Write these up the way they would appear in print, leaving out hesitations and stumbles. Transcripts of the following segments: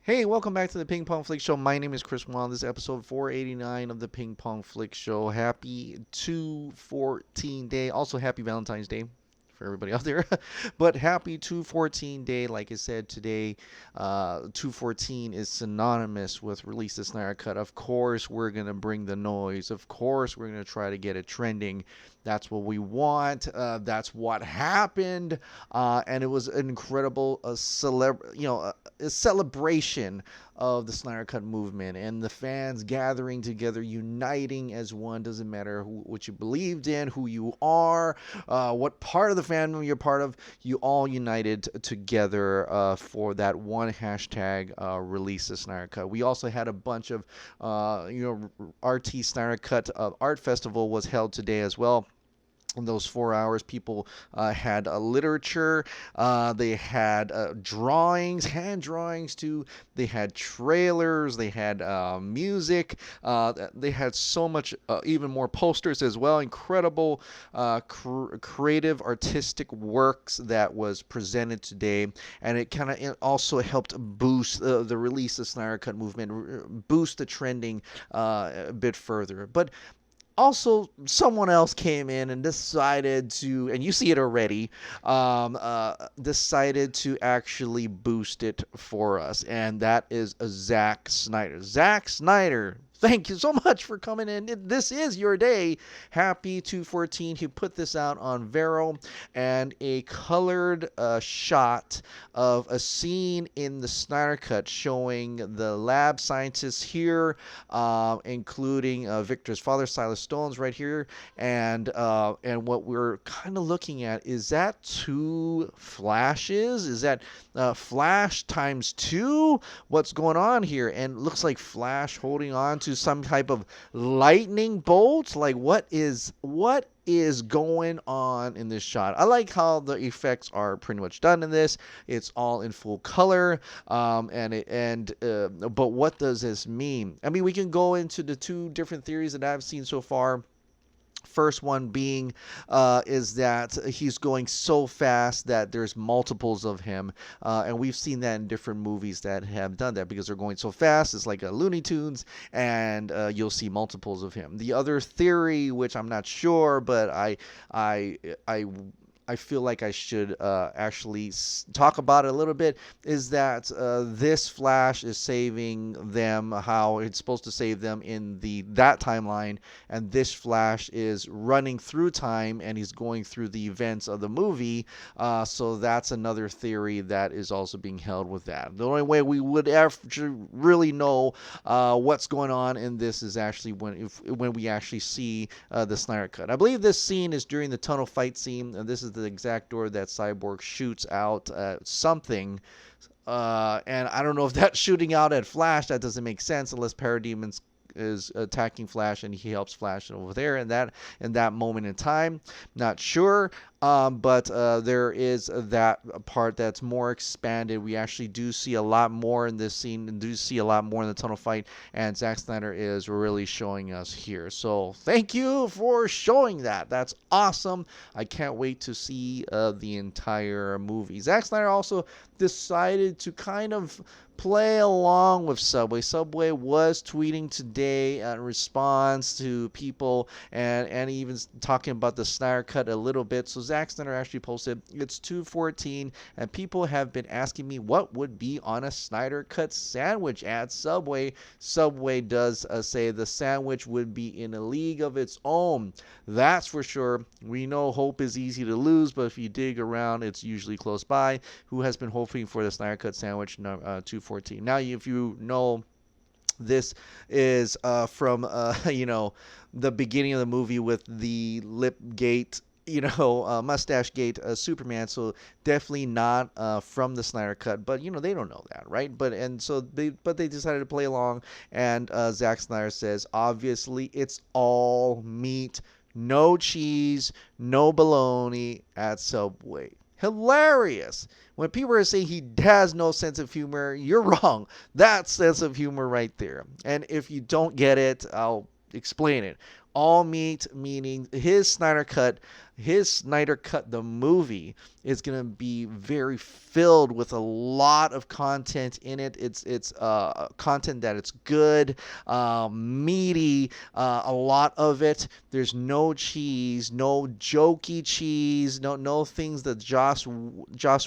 Hey, welcome back to the Ping Pong Flix Show. My name is Chris Wong. This is episode 489 of the Ping Pong Flix Show. Happy 214 day. Also, happy Valentine's Day for everybody out there. But happy 214 day. Like I said today, 214 is synonymous with Release the Snyder Cut. Of course, we're going to bring the noise. Of course, we're going to try to get it trending. That's what we want. That's what happened, and it was an incredible, a celebration of the Snyder Cut movement and the fans gathering together, uniting as one. Doesn't matter what you believed in, who you are, what part of the fandom you're part of. You all united together for that one hashtag, Release the Snyder Cut. We also had a bunch of, RT Snyder Cut Art Festival was held today as well. In those 4 hours, people had literature, they had drawings, hand drawings too, they had trailers, they had music, they had so much, even more posters as well. Incredible creative, artistic works that was presented today, and it kind of also helped boost the Release the Snyder Cut movement, boost the trending a bit further. But also, someone else came in and decided to, and you see it already, decided to actually boost it for us, and that is Zack Snyder. Zack Snyder, thank you so much for coming in. This is your day. Happy 214. He put this out on Vero, and a colored shot of a scene in the Snyder Cut showing the lab scientists here, including Victor's father, Silas Stone's right here, and what we're kind of looking at is that two flashes. Is that Flash times two? What's going on here? And it looks like Flash holding on to some type of lightning bolt. Like what is going on in this shot? I like how the effects are pretty much done in this. It's all in full color, but what does this mean? I mean, we can go into the two different theories that I've seen so far. First one being is that he's going so fast that there's multiples of him, and we've seen that in different movies that have done that because they're going so fast. It's like a Looney Tunes, and you'll see multiples of him. The other theory, which I'm not sure, but I feel like I should actually talk about it a little bit, is that this Flash is saving them how it's supposed to save them in that timeline, and this Flash is running through time and he's going through the events of the movie. So that's another theory that is also being held with that. The only way we would ever really know what's going on in this is actually when we actually see the Snyder Cut. I believe this scene is during the tunnel fight scene, and this is the exact door that Cyborg shoots out something. And I don't know if that's shooting out at Flash. That doesn't make sense unless Parademons is attacking Flash and he helps Flash over there in that moment in time. Not sure. But there is that part that's more expanded. We actually do see a lot more in this scene and do see a lot more in the tunnel fight, and Zack Snyder is really showing us here. So thank you for showing that. That's awesome. I can't wait to see the entire movie. Zack Snyder also decided to kind of play along with Subway. Subway was tweeting today in response to people and even talking about the Snyder Cut a little bit. So Zack Snyder actually posted, it's 2:14, and people have been asking me what would be on a Snyder Cut sandwich at Subway. Subway does say the sandwich would be in a league of its own. That's for sure. We know hope is easy to lose, but if you dig around, it's usually close by. Who has been hoping for the Snyder Cut sandwich? 2:14. Now, if you know, this is from the beginning of the movie with the lip gate, mustache gate Superman. So definitely not from the Snyder Cut, but they don't know that, right? But they decided to play along, and Zack Snyder says, obviously it's all meat, no cheese, no bologna at Subway. Hilarious. When people are saying he has no sense of humor, you're wrong. That's sense of humor right there. And if you don't get it, I'll explain it. All meat, meaning his Snyder Cut, the movie, is going to be very filled with a lot of content in it. It's content that it's good, meaty, a lot of it. There's no cheese, no jokey cheese, no things that Joss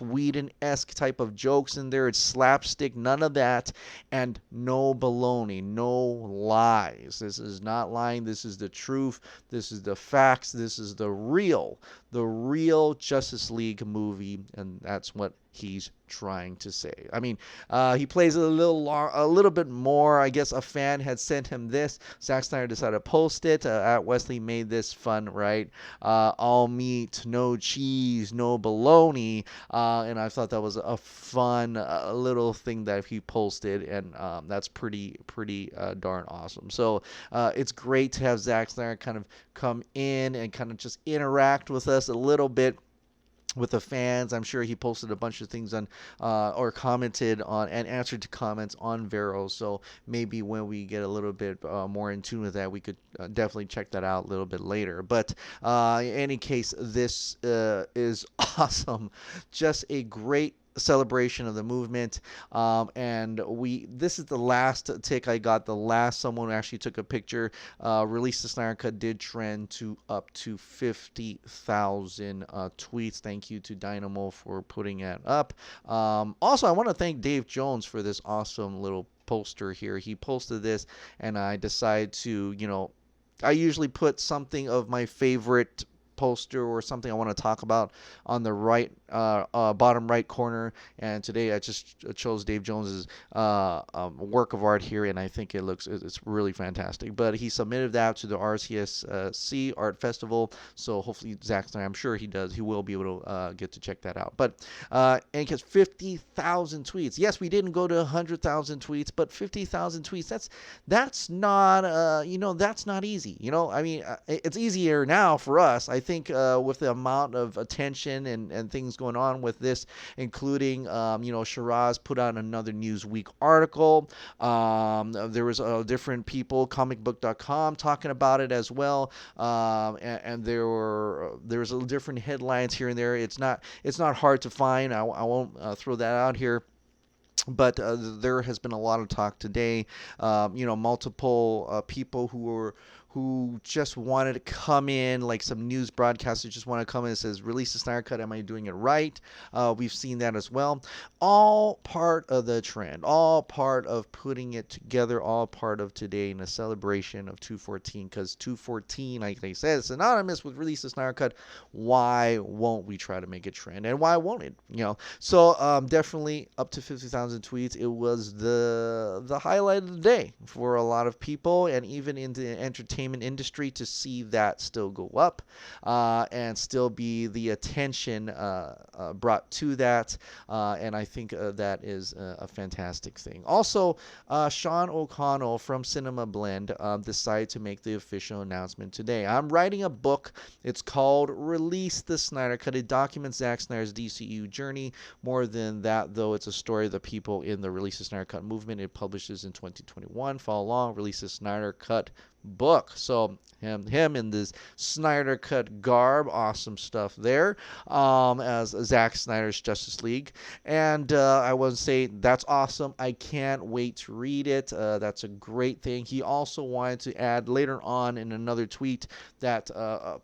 Whedon-esque type of jokes in there. It's slapstick, none of that, and no baloney, no lies. This is not lying. This is the truth. This is the facts. This is the real Justice League movie, and that's what he's trying to say. I mean, he plays it a little bit more. I guess a fan had sent him this. Zack Snyder decided to post it. At Wesley made this fun, right? All meat, no cheese, no baloney, and I thought that was a fun little thing that he posted, and that's pretty darn awesome. So it's great to have Zack Snyder kind of come in and kind of just interact with us a little bit with the fans. I'm sure he posted a bunch of things on or commented on and answered to comments on Vero. So maybe when we get a little bit more in tune with that, we could definitely check that out a little bit later. But in any case, this is awesome. Just a great celebration of the movement, and this is the last tick I got. The last someone actually took a picture. Released the Snyder Cut did trend to up to 50,000 tweets. Thank you to Dynamo for putting it up. Also, I want to thank Dave Jones for this awesome little poster here. He posted this, and I decided to, I usually put something of my favorite poster or something I want to talk about on the right bottom right corner, and today I just chose Dave Jones's work of art here, and I think it's really fantastic. But he submitted that to the RCSC Art Festival, so hopefully Zack Snyder, I'm sure he will be able to get to check that out. But and it gets 50,000 tweets. Yes, we didn't go to 100,000 tweets, but 50,000 tweets, that's not that's not easy. I mean, it's easier now for us, I think, with the amount of attention and things going on with this, including Shiraz put out another Newsweek article. There was different people, comicbook.com, talking about it as well, and there was different headlines here and there. It's not hard to find. I won't throw that out here. But there has been a lot of talk today. Multiple people who just wanted to come in, like some news broadcasters just want to come in and says, release the Snyder Cut, am I doing it right? We've seen that as well. All part of the trend, all part of putting it together, all part of today in a celebration of 214, because 214, like they said, is synonymous with release the Snyder Cut. Why won't we try to make it trend? And why won't it? So definitely up to 50,000 tweets. It was the highlight of the day for a lot of people, and even in the entertainment industry, to see that still go up and still be the attention brought to that, and I think that is a fantastic thing. Also, Sean O'Connell from Cinema Blend decided to make the official announcement today. I'm writing a book. It's called Release the Snyder Cut. It documents Zack Snyder's DCEU journey. More than that, though, it's a story of the people in the Release the Snyder Cut movement. It publishes in 2021. Follow along. Release the Snyder Cut book. So him in this Snyder Cut garb, awesome stuff there, as Zack Snyder's Justice League. And I would say that's awesome. I can't wait to read it. That's a great thing. He also wanted to add later on in another tweet that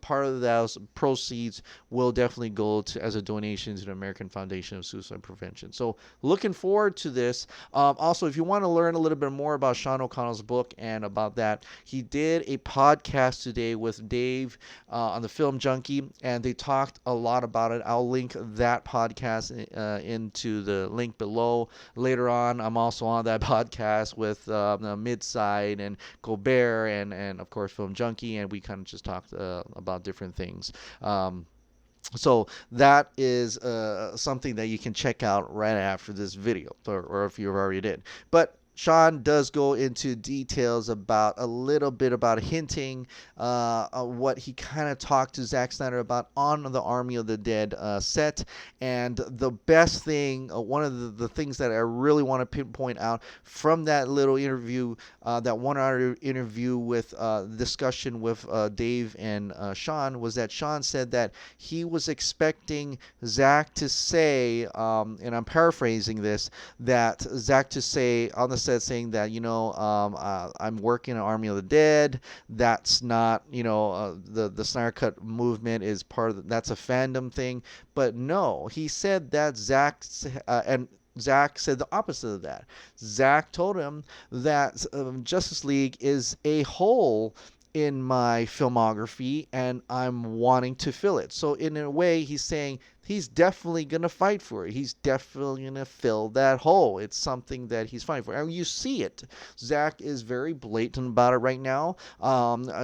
part of those proceeds will definitely go as a donation to the American Foundation of Suicide Prevention. So looking forward to this. Also, if you want to learn a little bit more about Sean O'Connell's book and about that, he did a podcast today with Dave on the Film Junkie, and they talked a lot about it. I'll link that podcast into the link below. Later on, I'm also on that podcast with Midside and Colbert and of course Film Junkie, and we kind of just talked about different things. So that is something that you can check out right after this video, or if you already did. But Sean does go into details about a little bit about hinting what he kind of talked to Zack Snyder about on the Army of the Dead set. And the best thing, one of the things that I really want to pinpoint out from that little interview, that 1 hour interview with discussion with Dave and Sean, was that Sean said that he was expecting Zack to say, and I'm paraphrasing this, that Zack to say on the set saying that, I'm working on Army of the Dead. That's not, the Snyder Cut movement is part of that's a fandom thing. But no, he said that and Zack said the opposite of that. Zack told him that Justice League is a hole in my filmography and I'm wanting to fill it. So in a way, he's saying he's definitely going to fight for it. He's definitely going to fill that hole. It's something that he's fighting for. And you see it. Zack is very blatant about it right now.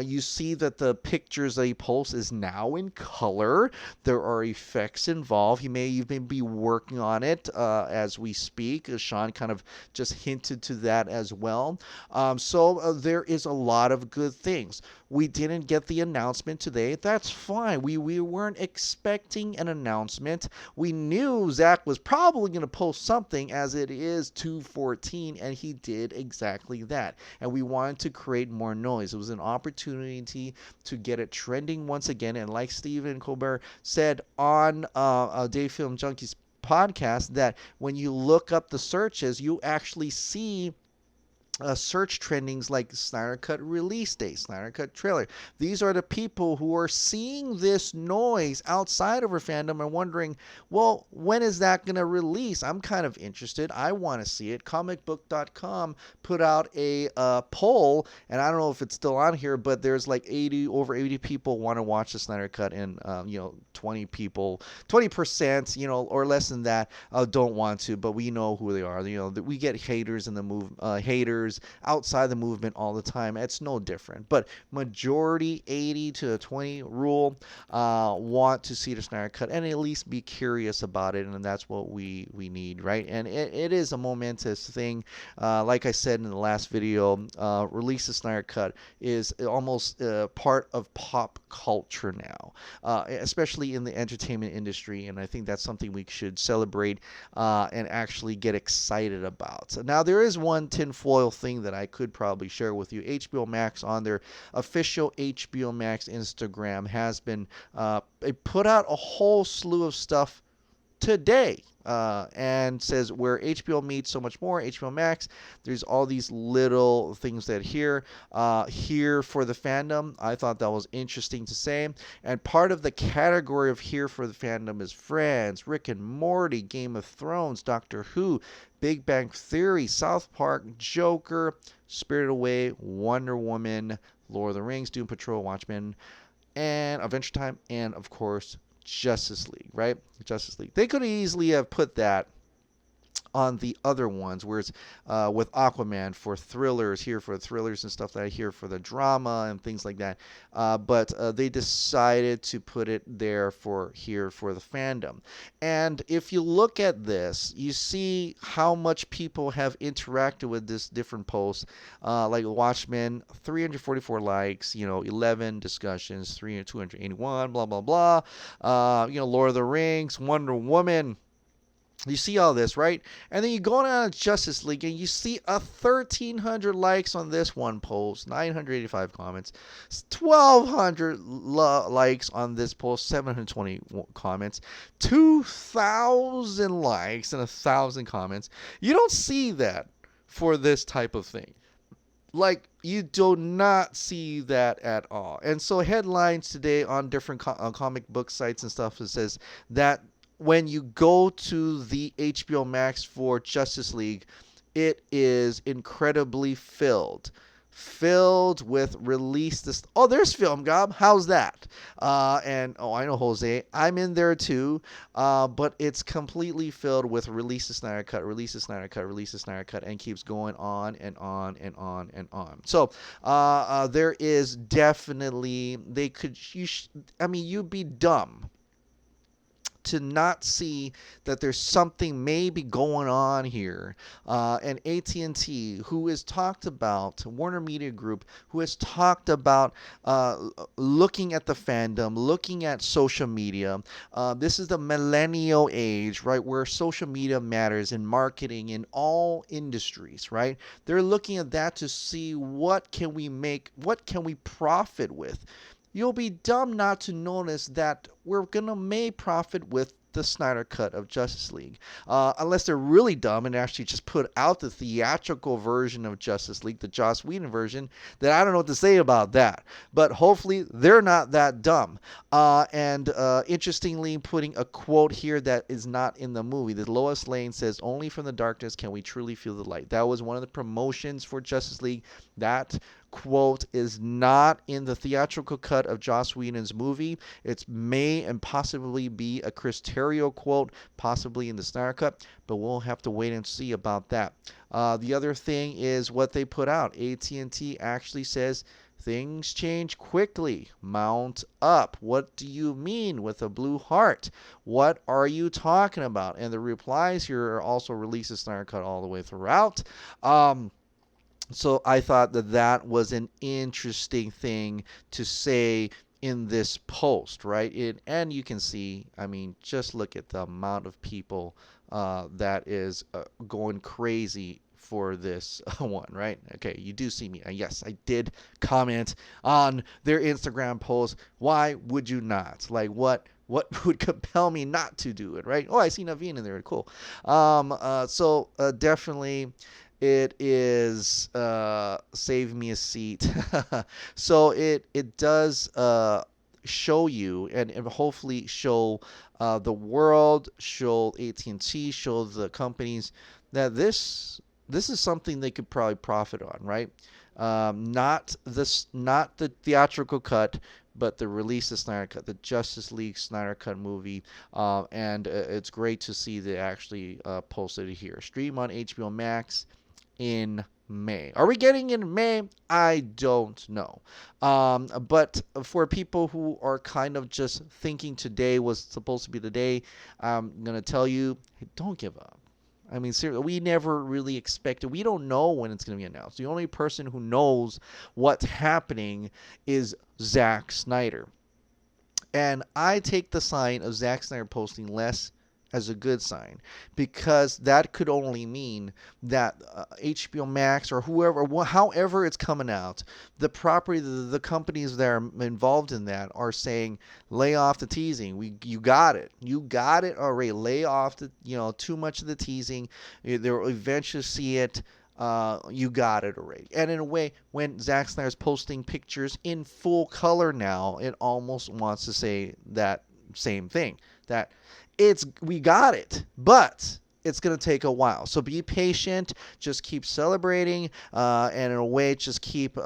You see that the pictures that he posts is now in color. There are effects involved. He may even be working on it as we speak. Sean kind of just hinted to that as well. So there is a lot of good things. We didn't get the announcement today. That's fine. We weren't expecting an announcement. We knew Zack was probably going to post something as it is 2:14, and he did exactly that. And we wanted to create more noise. It was an opportunity to get it trending once again. And like Stephen Colbert said on Dave Film Junkies podcast, that when you look up the searches, you actually see search trendings like Snyder Cut release date, Snyder Cut trailer. These are the people who are seeing this noise outside of our fandom and wondering, well, when is that going to release? I'm kind of interested. I want to see it. Comicbook.com put out a poll, and I don't know if it's still on here, but there's like over 80 people want to watch the Snyder Cut, and 20 people, 20%, or less than that, don't want to. But we know who they are. We get haters in the haters outside the movement all the time. It's no different. But majority 80 to 20 rule want to see the Snyder Cut and at least be curious about it, and that's what we need, right? And it is a momentous thing. Like I said in the last video, release the Snyder Cut is almost part of pop culture now, especially in the entertainment industry, and I think that's something we should celebrate and actually get excited about. So now there is one tinfoil thing that I could probably share with you. HBO Max, on their official HBO Max Instagram, has been they put out a whole slew of stuff today, and says where HBO meets so much more, HBO Max, there's all these little things that here for the fandom. I thought that was interesting to say. And part of the category of here for the fandom is Friends, Rick and Morty, Game of Thrones, Doctor Who, Big Bang Theory, South Park, Joker, Spirited Away, Wonder Woman, Lord of the Rings, Doom Patrol, Watchmen, and Adventure Time, and of course Justice League, right? Justice League. They could easily have put that on the other ones, whereas with Aquaman for thrillers, here for thrillers and stuff, that I hear for the drama and things like that. But they decided to put it there for here for the fandom. And if you look at this, you see how much people have interacted with this different posts. Like Watchmen, 344 likes, 11 discussions, 281, blah, blah, blah. Lord of the Rings, Wonder Woman. You see all this, right? And then you go down to Justice League and you see 1,300 likes on this one post, 985 comments, 1,200 likes on this post, 720 comments, 2,000 likes and 1,000 comments. You don't see that for this type of thing. Like, you do not see that at all. And so headlines today on different comic book sites and stuff, it says that when you go to the HBO Max for Justice League, it is incredibly filled with release this. Oh, there's Film Gob. How's that? And I know Jose. I'm in there too. But it's completely filled with release the Snyder Cut, release the Snyder Cut, release the Snyder Cut, and keeps going on and on and on and on. So there is definitely, you'd be dumb to not see that there's something maybe going on here. And AT&T, who has talked about, Warner Media Group, who has talked about looking at the fandom, looking at social media. This is the millennial age, right, where social media matters in marketing in all industries, right? They're looking at that to see what can we make, what can we profit with. You'll be dumb not to notice that we're going to make profit with the Snyder Cut of Justice League. Unless they're really dumb and actually just put out the theatrical version of Justice League, the Joss Whedon version, then I don't know what to say about that. But hopefully they're not that dumb. And interestingly, putting a quote here that is not in the movie. The Lois Lane says, "Only from the darkness can we truly feel the light." That was one of the promotions for Justice League. That quote is not in the theatrical cut of Joss Whedon's movie. It may and possibly be a Chris Terrio quote, possibly in the Snyder Cut, but we'll have to wait and see about that. The other thing is what they put out. AT&T actually says things change quickly. Mount up. What do you mean with a blue heart? What are you talking about? And the replies here are also released as Snyder Cut all the way throughout. So I thought that that was an interesting thing to say in this post, right? And you can see, I mean, just look at the amount of people that is going crazy for this one, right? Okay, you do see me. Yes, I did comment on their Instagram post. Why would you not? Like, what would compel me not to do it, right? Oh, I see Naveen in there. Cool. So definitely it is save me a seat. So it does show you and hopefully show the world, show AT&T, show the companies that this is something they could probably profit on, right? Not the theatrical cut, but the release of Snyder Cut, the Justice League Snyder Cut movie, and it's great to see they actually posted it here. Stream on HBO Max in May. Are we getting in May? I don't know. But for people who are kind of just thinking today was supposed to be the day, I'm going to tell you, hey, don't give up. I mean, seriously, we never really expected. We don't know when it's going to be announced. The only person who knows what's happening is Zack Snyder. And I take the sign of Zack Snyder posting less as a good sign, because that could only mean that HBO Max or whoever, however it's coming out, the property, the companies that are involved in that are saying, lay off the teasing. You got it already. Lay off the too much of the teasing. They'll eventually see it. You got it already. And in a way, when Zack Snyder's posting pictures in full color now, it almost wants to say that same thing, that we got it, but it's going to take a while. So be patient. Just keep celebrating, and in a way, just keep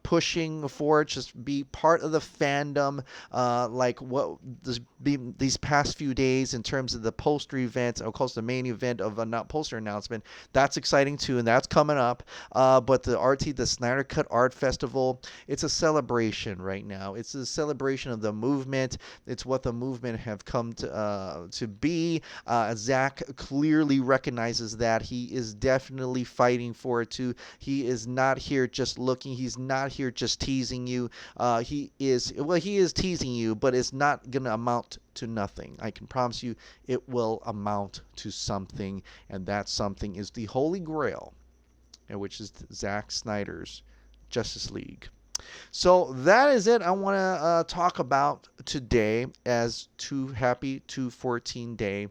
pushing forward. Just be part of the fandom, like what these past few days in terms of the poster event, or of course the main event of a not poster announcement. That's exciting too, and that's coming up. But the Snyder Cut Art Festival, it's a celebration right now. It's a celebration of the movement. It's what the movement have come to be. Zach clearly recognizes that. He is definitely fighting for it too. He is not here just looking. He's not here just teasing you. He is teasing you, but it's not going to amount to nothing. I can promise you it will amount to something, and that something is the Holy Grail, which is Zack Snyder's Justice League. So that is it I want to talk about today, as happy 2/14 day.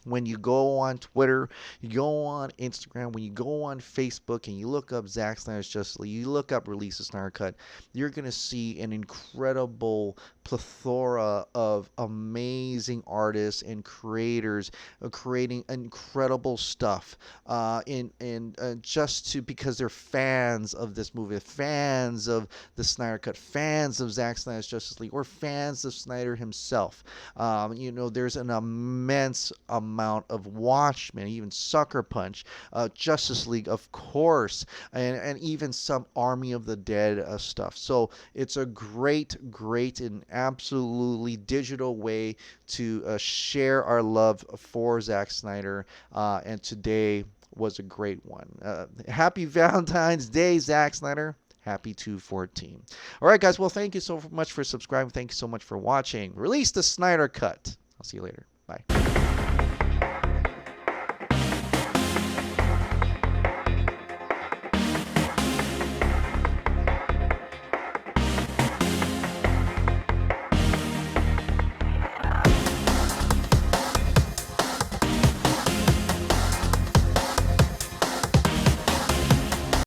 When you go on Twitter, you go on Instagram, when you go on Facebook and you look up Zack Snyder's Justice League, you look up Release of Snyder Cut, you're going to see an incredible plethora of amazing artists and creators creating incredible stuff because they're fans of this movie, fans of the Snyder Cut, fans of Zack Snyder's Justice League, or fans of Snyder himself. There's an immense amount of Watchmen, even Sucker Punch, Justice League, of course, and even some Army of the Dead stuff. So it's a great and absolutely digital way to share our love for Zack Snyder. And today was a great one. Happy Valentine's Day, Zack Snyder. Happy 2/14. All right, guys. Well, thank you so much for subscribing. Thank you so much for watching. Release the Snyder Cut. I'll see you later. Bye.